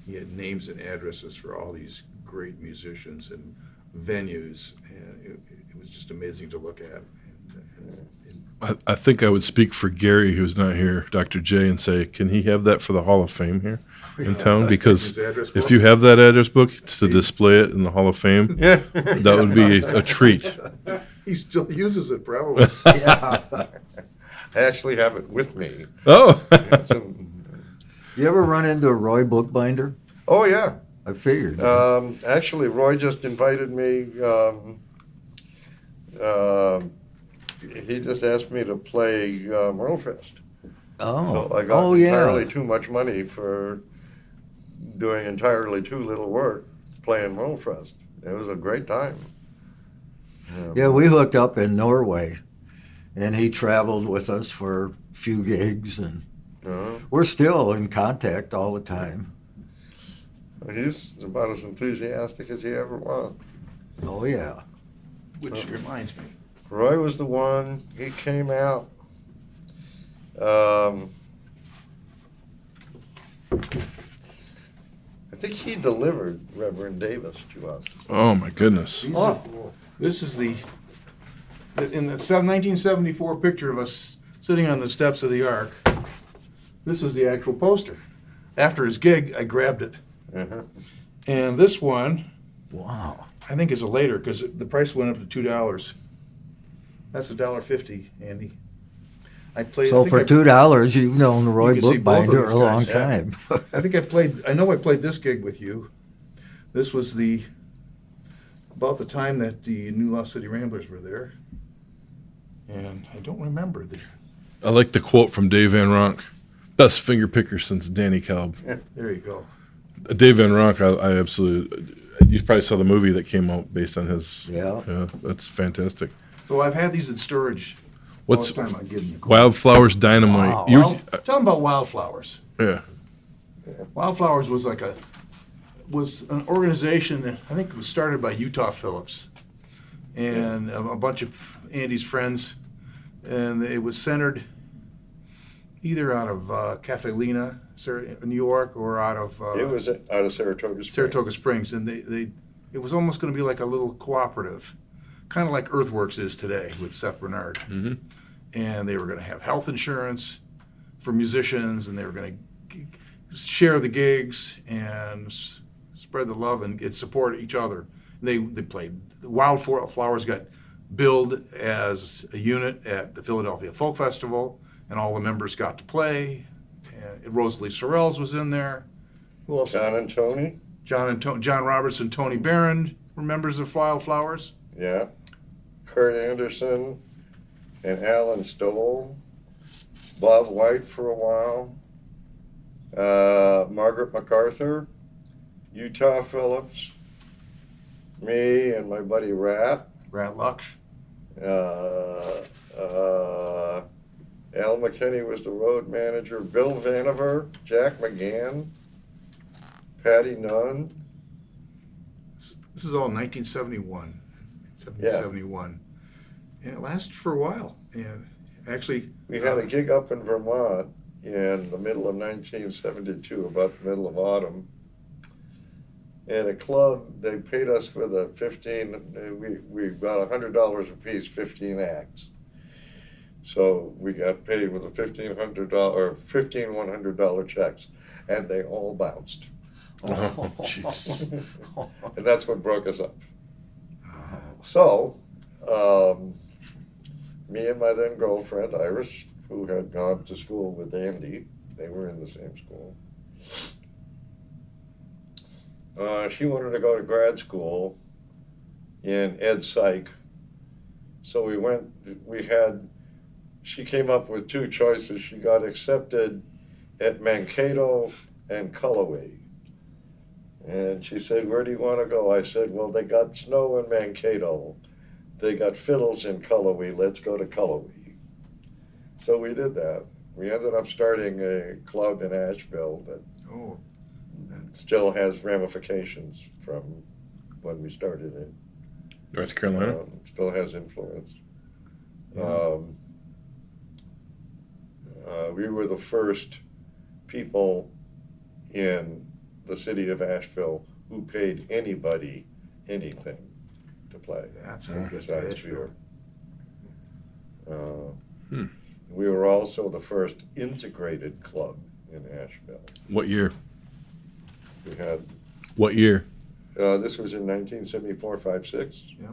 [SPEAKER 5] He had names and addresses for all these great musicians and venues, and it was just amazing to look at.
[SPEAKER 2] I think I would speak for Gary, who's not here, Dr. J, and say, can he have that for the Hall of Fame here in town? Because
[SPEAKER 5] His address
[SPEAKER 2] if
[SPEAKER 5] book?
[SPEAKER 2] you have that address book to display it in the Hall of Fame,
[SPEAKER 4] Yeah.
[SPEAKER 2] that would be a treat.
[SPEAKER 5] He still uses it, probably.
[SPEAKER 3] Yeah.
[SPEAKER 4] I actually have it with me.
[SPEAKER 2] Oh,
[SPEAKER 4] It's
[SPEAKER 3] You ever run into a Roy bookbinder?
[SPEAKER 4] oh, yeah.
[SPEAKER 3] I figured.
[SPEAKER 4] Actually, Roy just invited me. He just asked me to play Merlefest.
[SPEAKER 3] oh,
[SPEAKER 4] So I got
[SPEAKER 3] oh
[SPEAKER 4] entirely
[SPEAKER 3] yeah.
[SPEAKER 4] too much money for doing entirely too little work playing Merlefest. It was a great time.
[SPEAKER 3] Yeah, we hooked up in Norway, and he traveled with us for a few gigs, and we're still in contact all the time.
[SPEAKER 4] He's about as enthusiastic as he ever was.
[SPEAKER 3] Oh yeah.
[SPEAKER 5] Which reminds me.
[SPEAKER 4] Roy was the one, he came out. I think he delivered Reverend Davis to us.
[SPEAKER 2] oh my goodness.
[SPEAKER 5] This is in the 1974 picture of us sitting on the steps of the Ark. This is the actual poster. After his gig, I grabbed it.
[SPEAKER 4] Uh-huh.
[SPEAKER 5] And this one,
[SPEAKER 3] Wow.
[SPEAKER 5] I think is a later, because the price went up to $2. That's $1.50, Andy. I played.
[SPEAKER 3] So for $2, you've known the Roy
[SPEAKER 5] You can see both of
[SPEAKER 3] bookbinder
[SPEAKER 5] these
[SPEAKER 3] a long
[SPEAKER 5] guys, yeah.
[SPEAKER 3] time.
[SPEAKER 5] I know I played this gig with you. This was about the time that the New Lost City Ramblers were there. And I don't remember
[SPEAKER 2] I like the quote from Dave Van Ronk. Best finger picker since Danny Kalb.
[SPEAKER 5] there you go.
[SPEAKER 2] Dave Van Ronk, I absolutely. You probably saw the movie that came out based on his.
[SPEAKER 3] Yeah.
[SPEAKER 2] Yeah, that's fantastic.
[SPEAKER 5] So I've had these in storage.
[SPEAKER 2] What's
[SPEAKER 5] all the time I give them.
[SPEAKER 2] Wildflowers Dynamite?
[SPEAKER 3] Wow.
[SPEAKER 2] You-
[SPEAKER 5] Tell them about Wildflowers.
[SPEAKER 2] yeah.
[SPEAKER 5] Wildflowers was was an organization that I think was started by Utah Phillips and a bunch of Andy's friends, and it was centered either out of Cafe Lena, New York, or out of
[SPEAKER 4] It was out of Saratoga Springs.
[SPEAKER 5] Saratoga Springs, and it was almost going to be like a little cooperative, kind of like Earthworks is today with Seth Bernard.
[SPEAKER 2] Mhm.
[SPEAKER 5] And they were going to have health insurance for musicians, and they were going to share the gigs and spread the love and support each other. They played. The Wildflowers got billed as a unit at the Philadelphia Folk Festival, and all the members got to play. And Rosalie Sorrells was in there. Who else?
[SPEAKER 4] John and Tony.
[SPEAKER 5] John Roberts and Tony Barron were members of Wildflowers.
[SPEAKER 4] Yeah. Kurt Anderson and Alan Stoll. Bob White for a while. Margaret MacArthur. Utah Phillips. Me and my buddy Rat.
[SPEAKER 5] Lux.
[SPEAKER 4] Al McKinney was the road manager. Bill Vanover, Jack McGann, Patty Nunn.
[SPEAKER 5] This is all 1971.
[SPEAKER 4] Yeah.
[SPEAKER 5] 71. And it lasted for a while. And actually,
[SPEAKER 4] We had a gig up in Vermont in the middle of 1972, about the middle of autumn. And a club, they paid us with a 15, we got $100 a piece, 15 acts. So we got paid with a $15 $100 checks, and they all bounced.
[SPEAKER 2] Oh, jeez.
[SPEAKER 4] And that's what broke us up. So, me and my then girlfriend, Iris, who had gone to school with Andy, they were in the same school. She wanted to go to grad school in ed psych. So she came up with two choices. She got accepted at Mankato and Cullowhee. And she said, "Where do you want to go?" I said, "Well, they got snow in Mankato. They got fiddles in Cullowhee. Let's go to Cullowhee." So we did that. We ended up starting a club in Asheville that still has ramifications from when we started it.
[SPEAKER 2] North Carolina?
[SPEAKER 4] Still has influence.
[SPEAKER 5] Yeah.
[SPEAKER 4] We were the first people in the city of Asheville who paid anybody anything to play.
[SPEAKER 5] That's a good
[SPEAKER 4] besides
[SPEAKER 5] Asheville.
[SPEAKER 4] beer. We were also the first integrated club in Asheville.
[SPEAKER 2] What year?
[SPEAKER 4] We had
[SPEAKER 2] What year?
[SPEAKER 4] this was in 1974, 5-6.
[SPEAKER 5] Yeah.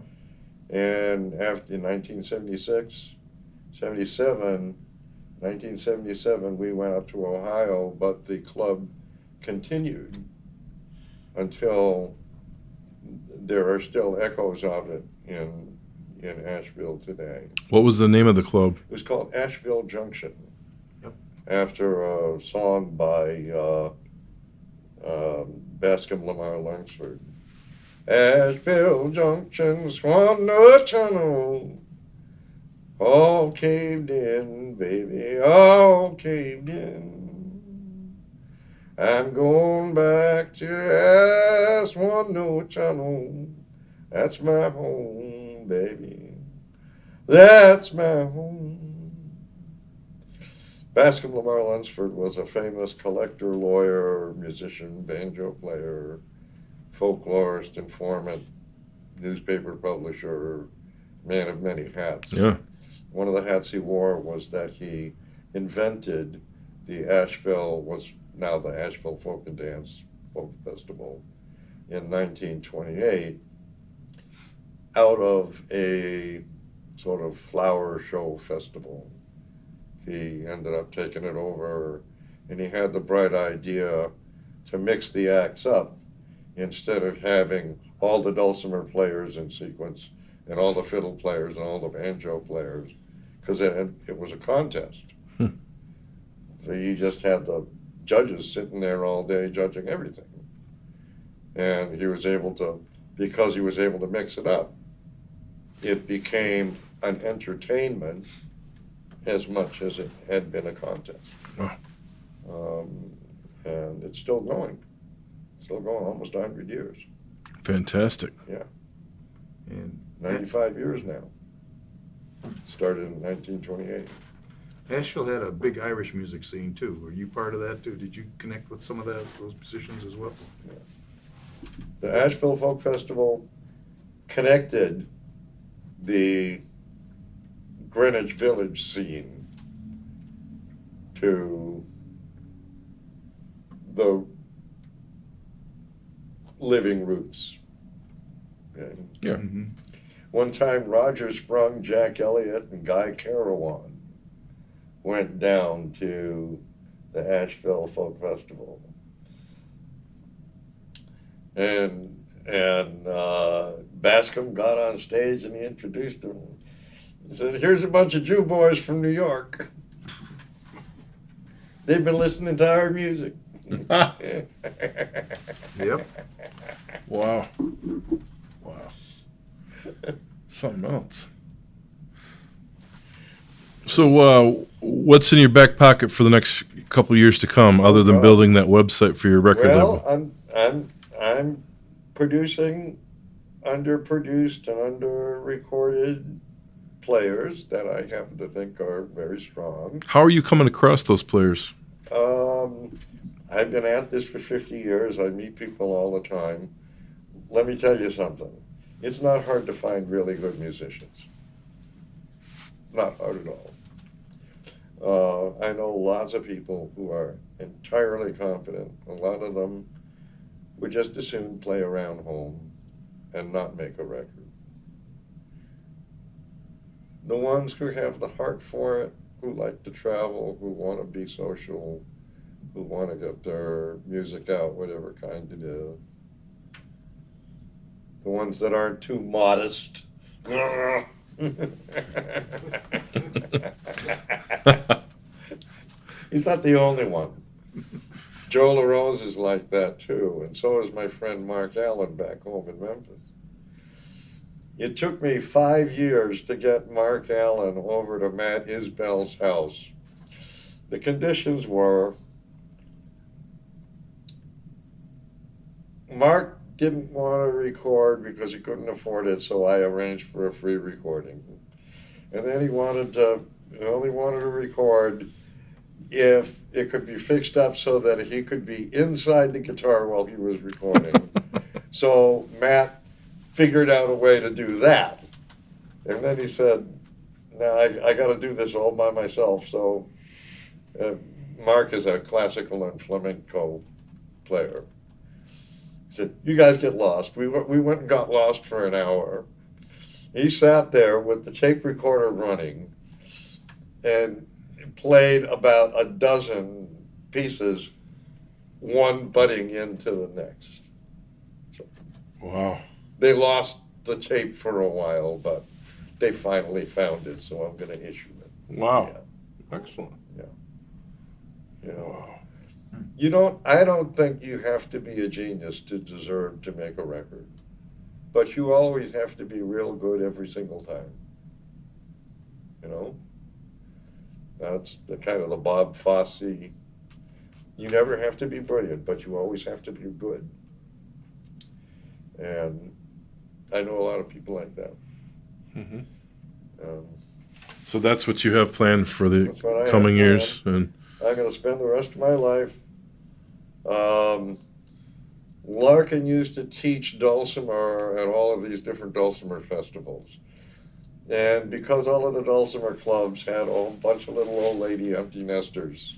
[SPEAKER 4] And after in 1977, we went up to Ohio, but the club continued until there are still echoes of it in Asheville today.
[SPEAKER 2] What was the name of the club?
[SPEAKER 4] It was called Asheville Junction.
[SPEAKER 5] Yep.
[SPEAKER 4] After a song by Bascom Lamar Lunsford. Asheville Junction, Swan Tunnel, all caved in, baby, all caved in. I'm going back to Swan Tunnel. That's my home, baby. That's my home. Bascom Lamar Lunsford was a famous collector, lawyer, musician, banjo player, folklorist, informant, newspaper publisher, man of many hats.
[SPEAKER 2] Yeah.
[SPEAKER 4] One of the hats he wore was that he invented the Asheville, was now the Asheville Folk and Dance Folk Festival in 1928 out of a sort of flower show festival. He ended up taking it over, and he had the bright idea to mix the acts up instead of having all the dulcimer players in sequence and all the fiddle players and all the banjo players, because it was a contest. So he just had the judges sitting there all day judging everything. And he was able to, because he was able to mix it up, it became an entertainment as much as it had been a contest.
[SPEAKER 2] Wow.
[SPEAKER 4] And it's still going. Still going almost 100 years.
[SPEAKER 2] Fantastic.
[SPEAKER 4] Yeah.
[SPEAKER 5] And
[SPEAKER 4] 95 years now. Started in 1928.
[SPEAKER 5] Asheville had a big Irish music scene too. Were you part of that too? Did you connect with some of those musicians as well?
[SPEAKER 4] The Asheville Folk Festival connected the Greenwich Village scene to the living roots. Okay?
[SPEAKER 2] Yeah.
[SPEAKER 5] Mm-hmm.
[SPEAKER 4] One time, Roger Sprung, Jack Elliott, and Guy Carawan went down to the Asheville Folk Festival. And Bascom got on stage and he introduced them. He said, "Here's a bunch of Jew boys from New York. They've been listening to our music."
[SPEAKER 5] Yep.
[SPEAKER 2] Wow. Wow. Something else. So, what's in your back pocket for the next couple years to come, other than
[SPEAKER 4] Well,
[SPEAKER 2] building that website for your record label?
[SPEAKER 4] Well, I'm producing underproduced and under-recorded players that I happen to think are very strong.
[SPEAKER 2] How are you coming across those players?
[SPEAKER 4] I've been at this for 50 years. I meet people all the time. Let me tell you something. It's not hard to find really good musicians. Not hard at all. I know lots of people who are entirely competent. A lot of them would just as soon play around home and not make a record. The ones who have the heart for it, who like to travel, who want to be social, who want to get their music out, whatever kind it is. The ones that aren't too modest. He's not the only one. Joe LaRose is like that too, and so is my friend Mark Allen back home in Memphis. It took me 5 years to get Mark Allen over to Matt Isbell's house. The conditions were, Mark didn't want to record because he couldn't afford it, so I arranged for a free recording. And then he only wanted to record if it could be fixed up so that he could be inside the guitar while he was recording. So Matt figured out a way to do that. And then he said, "Now I got to do this all by myself." So Mark is a classical and flamenco player. He said, "You guys get lost." We went and got lost for an hour. He sat there with the tape recorder running and played about a dozen pieces, one butting into the next. So
[SPEAKER 2] Wow.
[SPEAKER 4] they lost the tape for a while, but they finally found it, so I'm going to issue it.
[SPEAKER 2] Wow.
[SPEAKER 4] Yeah.
[SPEAKER 2] Excellent.
[SPEAKER 4] You know,
[SPEAKER 2] Wow.
[SPEAKER 4] I don't think you have to be a genius to deserve to make a record, but you always have to be real good every single time. You know? That's the kind of the Bob Fosse. You never have to be brilliant, but you always have to be good. And I know a lot of people like that.
[SPEAKER 2] Mm-hmm.
[SPEAKER 4] Um,
[SPEAKER 2] So that's what you have planned for the
[SPEAKER 4] That's what I have
[SPEAKER 2] coming
[SPEAKER 4] planned.
[SPEAKER 2] years, and
[SPEAKER 4] I'm going to spend the rest of my life. Larkin used to teach dulcimer at all of these different dulcimer festivals. And because all of the dulcimer clubs had a bunch of little old lady empty nesters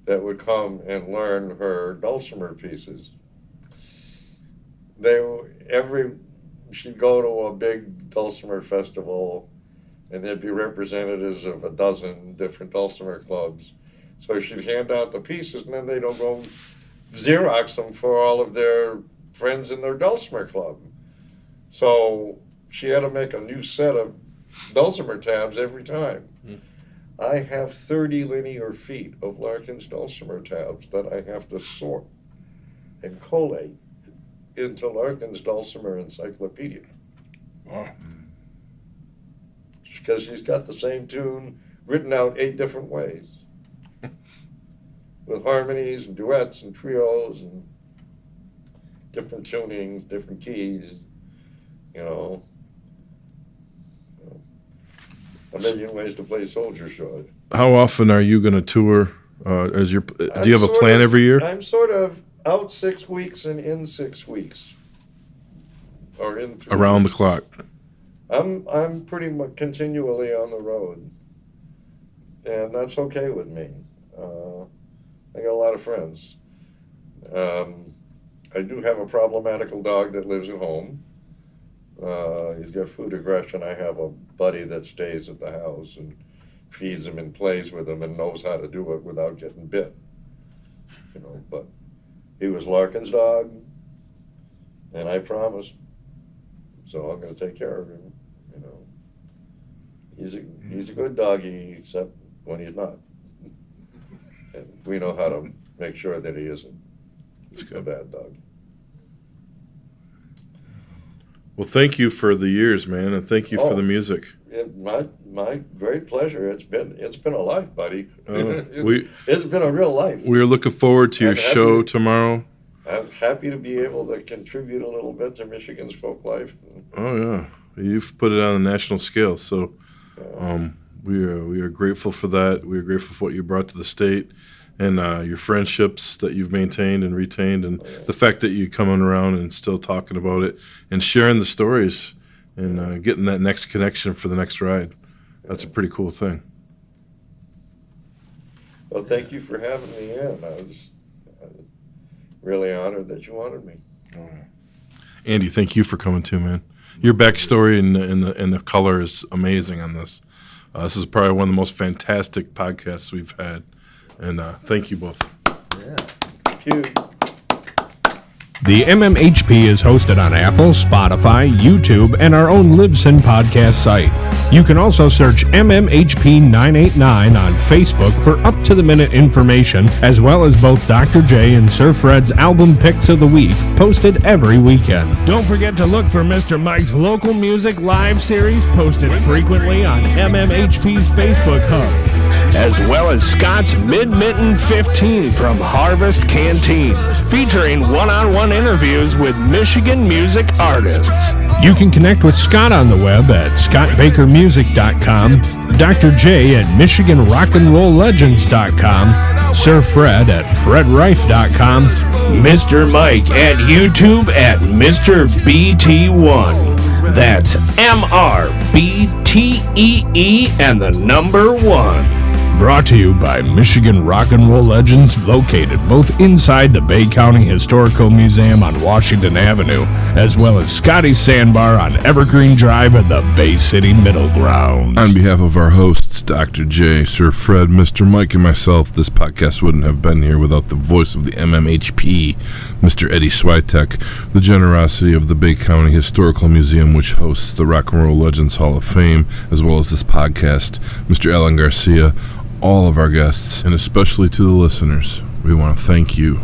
[SPEAKER 4] that would come and learn her dulcimer pieces, she'd go to a big dulcimer festival, and there'd be representatives of a dozen different dulcimer clubs. So she'd hand out the pieces, and then they'd all go Xerox them for all of their friends in their dulcimer club. So she had to make a new set of dulcimer tabs every time. I have 30 linear feet of Larkin's dulcimer tabs that I have to sort and collate into Larkin's dulcimer encyclopedia.
[SPEAKER 2] wow.
[SPEAKER 4] Because she's got the same tune written out 8 different ways, with harmonies and duets and trios and different tunings, different keys, you know. A million ways to play Soldier Shod.
[SPEAKER 2] How often are you going to tour? Do you have a plan every year?
[SPEAKER 4] I'm sort of out 6 weeks and in 6 weeks, or in 3
[SPEAKER 2] Around the
[SPEAKER 4] weeks.
[SPEAKER 2] clock.
[SPEAKER 4] I'm pretty much continually on the road, and that's okay with me. I got a lot of friends. I do have a problematical dog that lives at home. He's got food aggression. I have a buddy that stays at the house and feeds him and plays with him and knows how to do it without getting bit. But he was Larkin's dog, and I promised, so I'm going to take care of him. He's a good doggy, except when he's not. And we know how to make sure that he isn't a bad dog.
[SPEAKER 2] Well, thank you for the years, man, and thank you for the music.
[SPEAKER 4] My great pleasure. It's been a life, buddy.
[SPEAKER 2] It's
[SPEAKER 4] been a real life.
[SPEAKER 2] We are looking forward to your show tomorrow.
[SPEAKER 4] I'm happy to be able to contribute a little bit to Michigan's folk life.
[SPEAKER 2] Oh yeah, you've put it on a national scale, so we are grateful for that. We are grateful for what you brought to the state, and your friendships that you've maintained and retained, and the fact that you're coming around and still talking about it and sharing the stories and getting that next connection for the next ride. That's a pretty cool thing.
[SPEAKER 4] Well, thank you for having me in. I was really honored that you wanted me.
[SPEAKER 2] Andy, thank you for coming too, man. Your backstory and the color is amazing on this. This is probably one of the most fantastic podcasts we've had, and thank you both.
[SPEAKER 4] Yeah, thank you.
[SPEAKER 1] The MMHP is hosted on Apple, Spotify, YouTube, and our own Libsyn podcast site. You can also search MMHP 989 on Facebook for up-to-the-minute information, as well as both Dr. J and Sir Fred's album picks of the week, posted every weekend. Don't forget to look for Mr. Mike's local music live series, posted frequently on MMHP's Facebook hub, as well as Scott's Mid-Mitten 15 from Harvest Canteen, featuring one-on-one interviews with Michigan music artists. You can connect with Scott on the web at scottbakermusic.com, Dr. J at michiganrockandrolllegends.com, Sir Fred at fredrife.com, Mr. Mike at YouTube at Mr. BT1. That's MRBTEE and the number 1. Brought to you by Michigan Rock and Roll Legends, located both inside the Bay County Historical Museum on Washington Avenue, as well as Scotty's Sandbar on Evergreen Drive at the Bay City Middle Grounds.
[SPEAKER 2] On behalf of our hosts, Dr. J, Sir Fred, Mr. Mike, and myself, this podcast wouldn't have been here without the voice of the MMHP, Mr. Eddie Switek, the generosity of the Bay County Historical Museum, which hosts the Rock and Roll Legends Hall of Fame, as well as this podcast, Mr. Alan Garcia, all of our guests, and especially to the listeners, we want to thank you